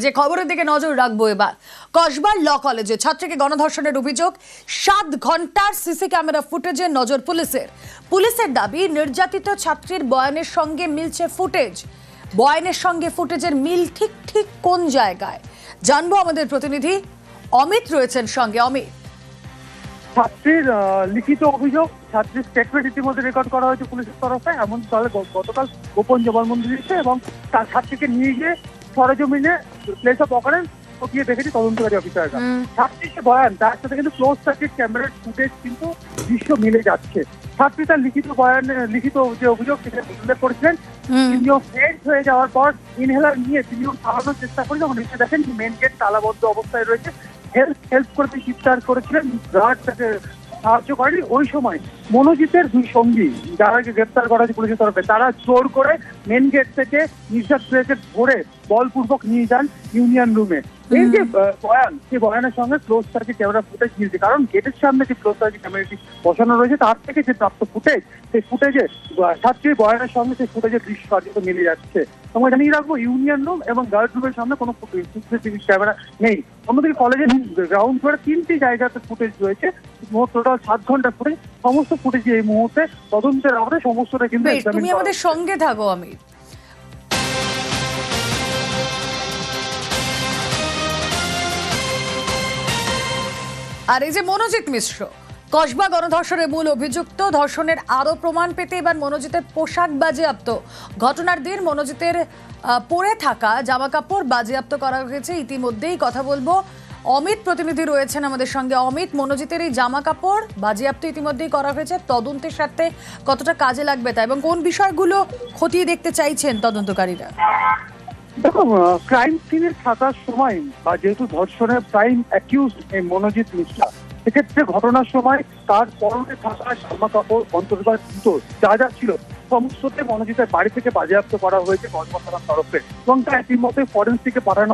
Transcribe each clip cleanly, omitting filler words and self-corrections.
যে খবরের দিকে নজর রাখবো এবার। কসবার ল কলেজে ছাত্রীকে গণধর্ষণের অভিযোগ, 7 ঘন্টার সিসি ক্যামেরা ফুটেজে নজর পুলিশের দাবি নির্যাতিত ছাত্রীর বয়ানের সঙ্গে মিলছে ফুটেজ। বয়ানের সঙ্গে ফুটেজের মিল ঠিক কোন জায়গায় জানবো আমাদের প্রতিনিধি অমিত রয়েছেন সঙ্গে। অমিত, ছাত্রীর লিখিত অভিযোগ, ছাত্রীর স্টেটমেন্ট ইতিমধ্যে রেকর্ড করা হয়েছে পুলিশের তরফে। এমন তাহলে গতকাল গোপন জবানবন্দি দিচ্ছে এবং তার ছাত্রীকে নিয়ে গিয়ে সরেজমিনে প্লেস অফ অকারেন্স গিয়ে দেখেছি তদন্তকারী অফিসাররা। ছাত্রীর যে বয়ান তার সাথে কিন্তু ক্লোজ সার্কিট ক্যামেরার ফুটেজ কিন্তু দৃশ্য মিলে যাচ্ছে। ছাত্রী তার লিখিত যে অভিযোগ সেটা উল্লেখ করেছিলেন, তিনিও ফেড হয়ে যাওয়ার পর ইনহেলার নিয়ে তিনিও চালানোর চেষ্টা করেন এবং এসে দেখেন মেন গেট তালাবদ্ধ অবস্থায় রয়েছে। হেল্প করতে চিৎকার করেছিলেন, গার্ড তাকে সাহায্য করেনি। ওই সময় মনোজিতের 2 সঙ্গী যারাকে গ্রেপ্তার করা হয়েছে পুলিশের তরফে, তারা জোর করে মেন গেট থেকে নির্যাত ধরে বলপূর্বক নিয়ে যান ইউনিয়ন রুমে। এই যে বয়ান, সেই বয়ানের সঙ্গে ক্লোজ সার্কিট ক্যামেরা ফুটেজ মিলছে, কারণ গেটের সামনে যে ক্লোজ সার্কিট ক্যামেরাটি বসানো রয়েছে তার থেকে যে প্রাপ্ত ফুটেজ, সেই ফুটেজে ছাত্রীর বয়ানের সঙ্গে সেই ফুটেজের দৃশ্য কার্যত মিলে যাচ্ছে। তোমরা জানিয়ে রাখবো, ইউনিয়ন রুম এবং গার্ড রুমের সামনে কোনো সিসিটিভি ক্যামেরা নেই। অন্যদিকে কলেজের গ্রাউন্ড ফ্লোরে 3টি জায়গাতে ফুটেজ রয়েছে, মোট টোটাল 7 ঘন্টা ফুটেজ। সমস্ত ফুটেজ এই মুহূর্তে তদন্তের আওতায়, সমস্তটা কিন্তু তুমি আমাদের সঙ্গে থাকো অমিত। আর এই যে মনোজিৎ মিশ্র, কসবা গণধর্ষণের মূল অভিযুক্ত, ধর্ষণের আরো প্রমাণ পেতে এবার মনোজিতের পোশাক বাজেয়াপ্ত। ঘটনার দিন মনোজিতের পরে থাকা জামা কাপড় বাজেয়াপ্ত করা হয়েছে। ইতিমধ্যেই কথা বলবো, অমিত প্রতিনিধি রয়েছেন আমাদের সঙ্গে। অমিত, মনোজিতের এই জামা কাপড় বাজেয়াপ্ত ইতিমধ্যেই করা হয়েছে, তদন্তের সাথে কতটা কাজে লাগবে তা এবং কোন বিষয়গুলো খতিয়ে দেখতে চাইছেন তদন্তকারীরা? দেখো, ক্রাইম সিনের থাকার সময় বা যেহেতু ধর্ষণের প্রাইম অ্যাকিউজ এই মনোজিৎ মিশ্রা, সেক্ষেত্রে ঘটনার সময় তার পরনে থাকা জামা কাপড়, অন্তর্বাস, জুতো যা ছিল সমস্ততে মনোজিতের বাড়ি থেকে বাজেয়াপ্ত করা হয়েছে কসবা থানার তরফে এবং তা ইতিমধ্যে ফরেন্সিকে পাঠানো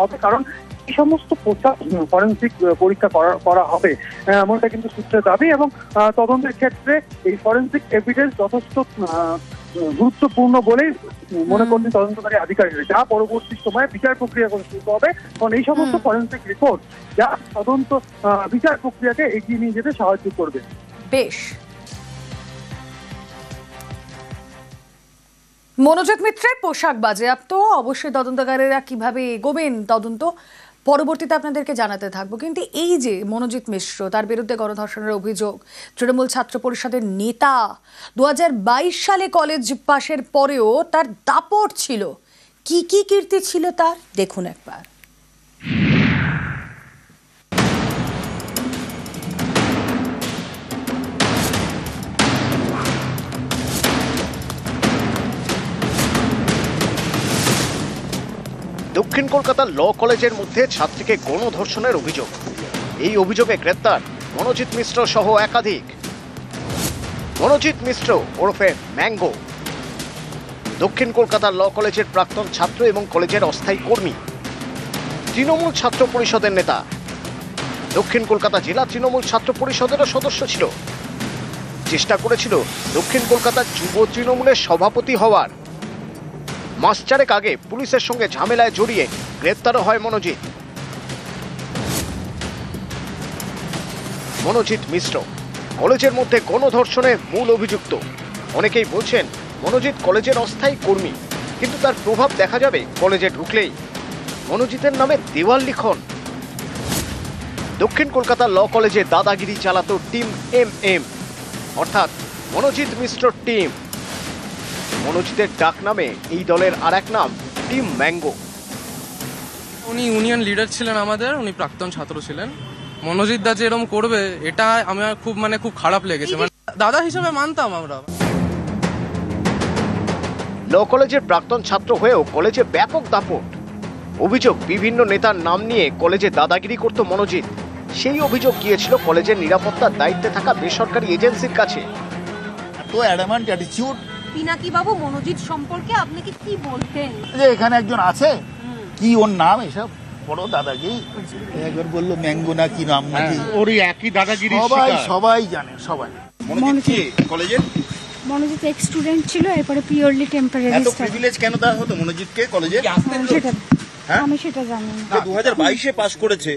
হবে, কারণ এই সমস্ত পোশাক ফরেন্সিক পরীক্ষা করা হবে এমনটা কিন্তু সূত্রের দাবি। এবং তদন্তের ক্ষেত্রে এই ফরেন্সিক এভিডেন্স যথেষ্ট গুরুত্বপূর্ণ বলেই মনে করছেন তদন্তকারী আধিকারিকরা, যা পরবর্তী সময়ে বিচার প্রক্রিয়া শুরু হবে, কারণ এই সমস্ত ফরেন্সিক রিপোর্ট যা তদন্ত বিচার প্রক্রিয়াকে এগিয়ে নিয়ে যেতে সাহায্য করবে। বেশ, মনোজিৎ মিত্রের পোশাক বাজেয়াপ্ত, অবশ্যই তদন্তকারীরা কিভাবে এগোবেন তদন্ত পরবর্তীতে আপনাদেরকে জানাতে থাকবো। কিন্তু এই যে মনোজিৎ মিশ্র, তার বিরুদ্ধে গণধর্ষণের অভিযোগ, তৃণমূল ছাত্র পরিষদের নেতা, 2022 সালে কলেজ পাশের পরেও তার দাপট ছিল। কি কীর্তি ছিল তার, দেখুন একবার। দক্ষিণ কলকাতার ল কলেজের মধ্যে ছাত্রীকে গণধর্ষণের অভিযোগ। এই অভিযোগে গ্রেপ্তার মনোজিৎ মিশ্র সহ একাধিক। মনোজিৎ মিশ্র ওরফে ম্যাঙ্গো দক্ষিণ কলকাতার ল কলেজের প্রাক্তন ছাত্র এবং কলেজের অস্থায়ী কর্মী, তৃণমূল ছাত্র পরিষদের নেতা, দক্ষিণ কলকাতা জেলা তৃণমূল ছাত্র পরিষদেরও সদস্য ছিল। চেষ্টা করেছিল দক্ষিণ কলকাতার যুব তৃণমূলের সভাপতি হওয়ার। মাস 4 আগে পুলিশের সঙ্গে ঝামেলায় জড়িয়ে গ্রেপ্তারও হয় মনোজিৎ। মনোজিৎ মিশ্র কলেজের মধ্যে গণধর্ষণের মূল অভিযুক্ত। অনেকেই বলছেন মনোজিৎ কলেজের অস্থায়ী কর্মী, কিন্তু তার প্রভাব দেখা যাবে কলেজে ঢুকলেই। মনোজিতের নামে দেওয়াল লিখন। দক্ষিণ কলকাতার ল কলেজে দাদাগিরি চালাতো টিম MM, অর্থাৎ মনোজিৎ মিশ্র টিম। মনোজিতের ডাক নামে এই দলের আর এক নাম টিম ম্যাঙ্গো। উনি ইউনিয়ন লিডার ছিলেন আমাদের, উনি প্রাক্তন ছাত্র ছিলেন। মনোজিৎ দা যে এরকম করবে এটা আমার খুব খারাপ লেগেছে, মানে দাদা হিসেবে মানতাম আমরা। ল কলেজের প্রাক্তন ছাত্র হয়েও কলেজে ব্যাপক দাপট। অভিযোগ, বিভিন্ন নেতার নাম নিয়ে কলেজে দাদাগিরি করত মনোজিৎ। সেই অভিযোগ গিয়েছিল কলেজের নিরাপত্তার দায়িত্বে থাকা বেসরকারি এজেন্সির কাছে। তো অ্যাডামান্ট অ্যাটিটিউড। পিনাকি বাবু, মনোজিৎ সম্পর্কে আপনি কি বলতেন? যে এখানে একজন আছে, কি ওর নাম, এসব বড় দাদাগিরি। একবার বললো ম্যাঙ্গো না কি নাম নাকি, ওরই একই দাদাগিরি। সবাই জানে, সবাই। মনোজিৎ এক্স স্টুডেন্ট ছিল, এরপরে পিওরলি টেম্পোরারি। এত প্রিভিলেজ কেন দেওয়া হতো মনোজিৎকে কলেজে? আমি সেটা জানি না। 2022-এ পাস করেছে,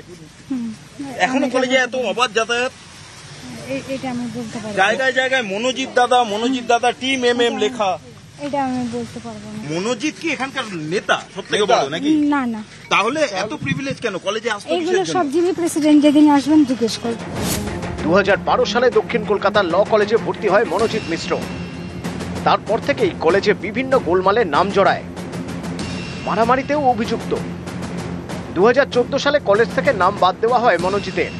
এখনো কলেজে এত অবাধ যাতায়াত। এটা আমি বলতে পারবো না। জায়গায় জায়গায় মনোজিৎ দাদা টিম লেখা। এটা আমি বলতে পারবো না। মনোজিৎ কি এখানকার নেতা সবথেকে বড় নাকি? না না, তাহলে এত প্রিভিলেজ কেন কলেজে আসতে? এইগুলো সব যিনি প্রেসিডেন্ট যেদিন আসবেন জিজ্ঞেস করবেন। 2012 সালে দক্ষিণ কলকাতার ল কলেজে ভর্তি হয় মনোজিৎ মিশ্র। তারপর থেকেই কলেজে বিভিন্ন গোলমালে নাম জড়ায়, মারামারিতেও অভিযুক্ত। 2014 সালে কলেজ থেকে নাম বাদ দেওয়া হয় মনোজিতের।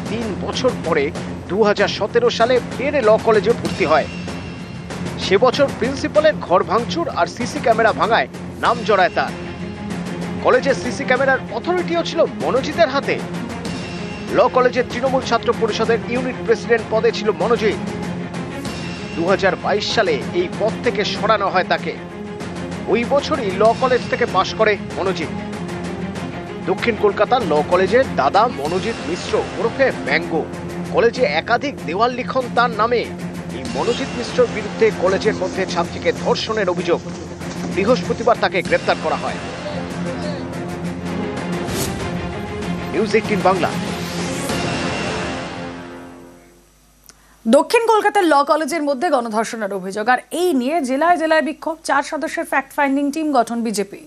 3 বছর পরে 2017 সালে ফের ল কলেজে ভর্তি হয়। সে বছর প্রিন্সিপালের ঘর ভাঙচুর আর সিসি ক্যামেরা ভাঙায় নাম জড়ায় তার। কলেজের সিসি ক্যামেরার অথরিটিও ছিল মনোজিতের হাতে। ল কলেজের তৃণমূল ছাত্র পরিষদের ইউনিট প্রেসিডেন্ট পদে ছিল মনোজিৎ। 2022 সালে এই পদ থেকে সরানো হয় তাকে। ওই বছরই ল কলেজ থেকে পাশ করে মনোজিৎ। দক্ষিণ কলকাতার ল কলেজের দাদা মনোজিৎ মিশ্র ওরফে ম্যাঙ্গো। কলেজে একাধিক দেওয়াল লিখন তার নামে। এই মনোজিৎ মিশ্রর বিরুদ্ধে কলেজের মধ্যে ছাত্রীকে ধর্ষণের অভিযোগ। বৃহস্পতিবার তাকে গ্রেপ্তার করা হয়। নিউজ 18 বাংলা। দক্ষিণ কলকাতার ল কলেজের মধ্যে গণধর্ষণের অভিযোগ, আর এই নিয়ে জেলায় জেলায় বিক্ষোভ। 4 সদস্যের ফ্যাক্ট ফাইন্ডিং টিম গঠন বিজেপি।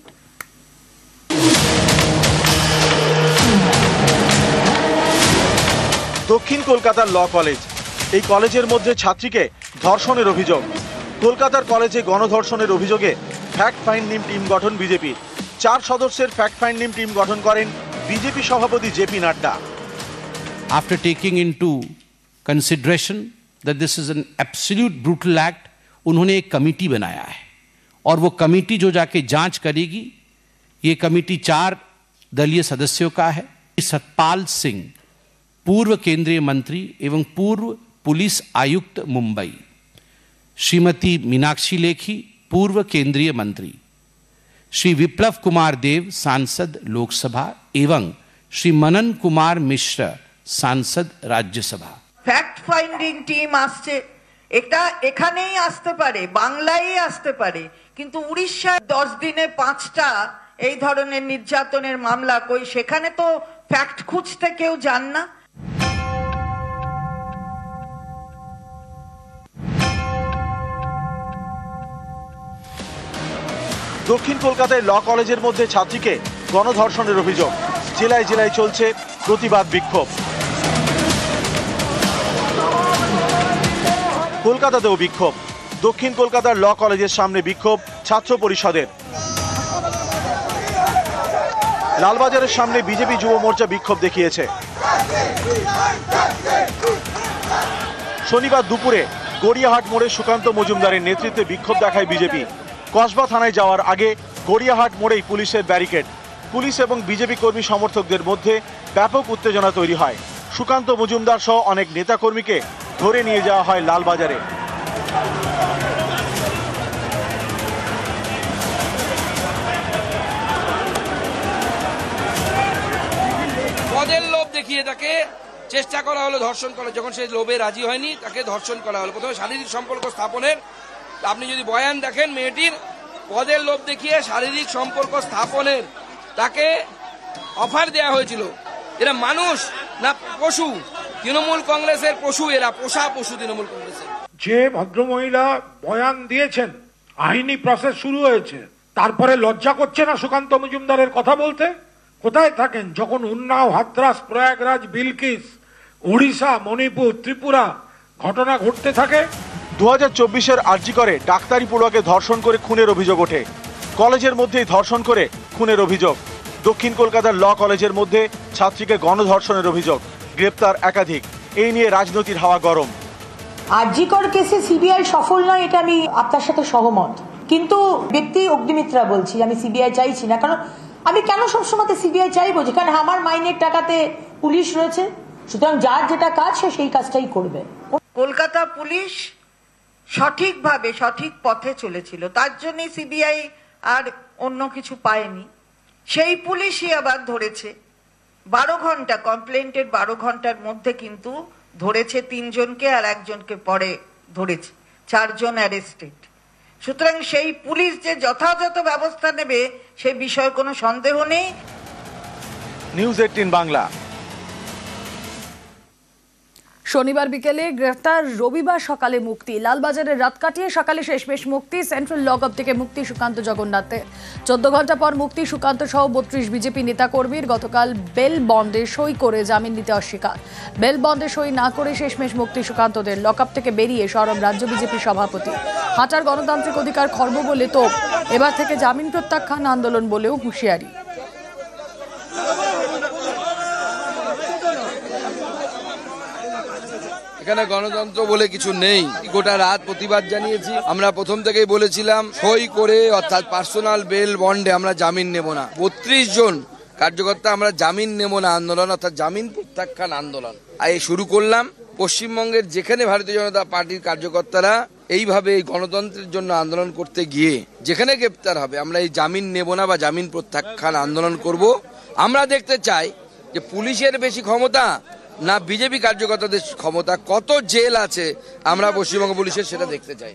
দক্ষিণ কলকাতার ল কলেজ, এই কলেজের মধ্যে ছাত্রীকে ধর্ষণের অভিযোগ। কলকাতার কলেজে গণধর্ষণের অভিযোগে ফ্যাক্ট ফাইন্ডিং টিম গঠন বিজেপির। 4 সদস্যের ফ্যাক্ট ফাইন্ডিং টিম গঠন করেন বিজেপি সভাপতি JP Nadda. After taking into consideration that this is an absolute brutal act, उन्होंने एक कमेटी बनाया है और वो कमेटी जो जाके जांच करेगी, ये कमेटी 4 दलीय सदस्यों का है। सतपाल सिंह, पूर्व केंद्रीय मंत्री एवं पूर्व पुलिस आयुक्त मुंबई, श्रीमती मीनाक्षी लेखी, पूर्व केंद्रीय मंत्री, श्री विप्लव कुमार देव, सांसद लोकसभा, एवं श्री मनन कुमार मिश्र, सांसद राज्यसभा। ফ্যাক্ট ফাইন্ডিং টিম আসছে, এটা এখানেই আসতে পারে, বাংলায় আসতে পারে, কিন্তু উড়িষ্যায় 10 দিনে 5টা এই ধরনের নির্যাতনের মামলা, কই সেখানে তো ফ্যাক্ট খুঁজতে কেউ যান না। দক্ষিণ কলকাতায় ল কলেজের মধ্যে ছাত্রীকে গণধর্ষণের অভিযোগ। জেলায় জেলায় চলছে প্রতিবাদ বিক্ষোভ। কলকাতাতেও বিক্ষোভ। দক্ষিণ কলকাতার ল কলেজের সামনে বিক্ষোভ ছাত্র পরিষদের। লালবাজারের সামনে বিজেপি যুব মোর্চা বিক্ষোভ দেখিয়েছে। শনিবার দুপুরে গড়িয়াহাট মোড়ে সুকান্ত মজুমদারের নেতৃত্বে বিক্ষোভ দেখায় বিজেপি। কসবা থানায় যাওয়ার আগে গড়িয়াহাট মোড়েই পুলিশের ব্যারিকেড। পুলিশ এবং বিজেপি কর্মী সমর্থকদের মধ্যে ব্যাপক উত্তেজনা তৈরি হয়। সুকান্ত মজুমদার সহ অনেক নেতাকর্মীকে ধরে নিয়ে যাওয়া হয় লালবাজারে। পদের লোভ দেখিয়ে তাকে চেষ্টা করা হলো ধর্ষণ করা। যখন সে লোভে রাজি হয়নি, তাকে ধর্ষণ করা হলো। প্রথমে শারীরিক সম্পর্ক স্থাপনের, আপনি যদি বয়ান দেখেন মেয়েটির, পদের লোভ দেখিয়ে শারীরিক সম্পর্ক স্থাপনের তাকে অফার দেয়া হয়েছিল। এরা মানুষ না পশু? তৃণমূল কংগ্রেসের পশু এরা, পোষা পশু তৃণমূল কংগ্রেসের। যে ভদ্রমহিলা বয়ান দিয়েছেন, আইনি প্রসেস শুরু হয়েছে, তারপরে লজ্জা করছে না সুকান্ত মজুমদারের কথা বলতে? কোথায় থাকেন যখন উন্নাও, হাথরাস, প্রয়াগরাজ, বিলকিস, উড়িষ্যা, মণিপুর, ত্রিপুরা ঘটনা ঘটতে থাকে? 2024-এর আরজি করে ডাক্তারি পড়ুয়াকে ধর্ষণ করে খুনের অভিযোগ ওঠে। কলেজের মধ্যেই ধর্ষণ করে খুনের অভিযোগ। দক্ষিণ কলকাতার ল কলেজের মধ্যে ছাত্রীকে গণধর্ষণের অভিযোগ, গ্রেপ্তার একাধিক। এই নিয়ে রাজনীতির হাওয়া গরম। আরজি কর কেসে সিবিআই সফল নয়, এটা আমি আপনার সাথে সহমত, কিন্তু ব্যক্তি অগ্নিমিত্রা বলছি, আমি সিবিআই চাইছি না। কারণ আমি কেন সবসময় সিবিআই চাইবো? যেখানে আমার মাইনের টাকাতে পুলিশ রয়েছে, সুতরাং যার যেটা কাজ সে সেই কাজটাই করবে। কলকাতা পুলিশ সঠিকভাবে সঠিক পথে চলেছিল, তার জন্য সিবিআই আর অন্য কিছু পায়নি। সেই পুলিশই আবার ধরেছে 12 ঘন্টা, কমপ্লেন্টের 12 ঘন্টার মধ্যে কিন্তু ধরেছে 3 জনকে, আর 1 জনকে পরে ধরেছে, 4 জন অ্যারেস্টেড। সুতরাং সেই পুলিশ যে যথাযথ ব্যবস্থা নেবে সেই বিষয়ে কোনো সন্দেহ নেই। নিউজ 18 বাংলা। শনিবার বিকেলে গ্রেফতার, রবিবার সকালে মুক্তি। লালবাজারের রাত কাটিয়ে সকালে শেষমেশ মুক্তি। সেন্ট্রাল লকআপ থেকে মুক্তি সুকান্ত জগন্নাথের। 14 ঘন্টা পর মুক্তি সুকান্ত সহ 32 বিজেপি নেতাকর্মীর। গতকাল বেল বন্ডে সই করে জামিন নিতে অস্বীকার। বেল বন্ডে সই না করে শেষমেশ মুক্তি সুকান্তদের। লকআপ থেকে বেরিয়ে সরব রাজ্য বিজেপি সভাপতি। হাঁটার গণতান্ত্রিক অধিকার খর্ব বলে তো এবার থেকে জামিন প্রত্যাখ্যান আন্দোলন বলেও হুঁশিয়ারি। এখানে গণতন্ত্র বলে কিছু নেই। গোটা রাত প্রতিবাদ জানিয়েছি। আমরা প্রথম থেকেই বলেছিলাম সই করে অর্থাৎ পার্সোনাল বেল বন্ডে আমরা জামিন নেব না। 32 জন কার্যকর্তা আমরা জামিন নেব না আন্দোলন অর্থাৎ জামিন প্রত্যাখ্যান আন্দোলন আর এই শুরু করলাম। পশ্চিমবঙ্গের যেখানে ভারতীয় জনতা পার্টির কার্যকর্তারা এইভাবে এই গণতন্ত্রের জন্য আন্দোলন করতে গিয়ে যেখানে গ্রেপ্তার হবে আমরা এই জামিন নেব না বা জামিন প্রত্যাখ্যান আন্দোলন করব। আমরা দেখতে চাই যে পুলিশের বেশি ক্ষমতা না বিজেপি কার্যকর্তাদের ক্ষমতা, কত জেল আছে আমরা পশ্চিমবঙ্গ পুলিশের সেটা দেখতে চাই।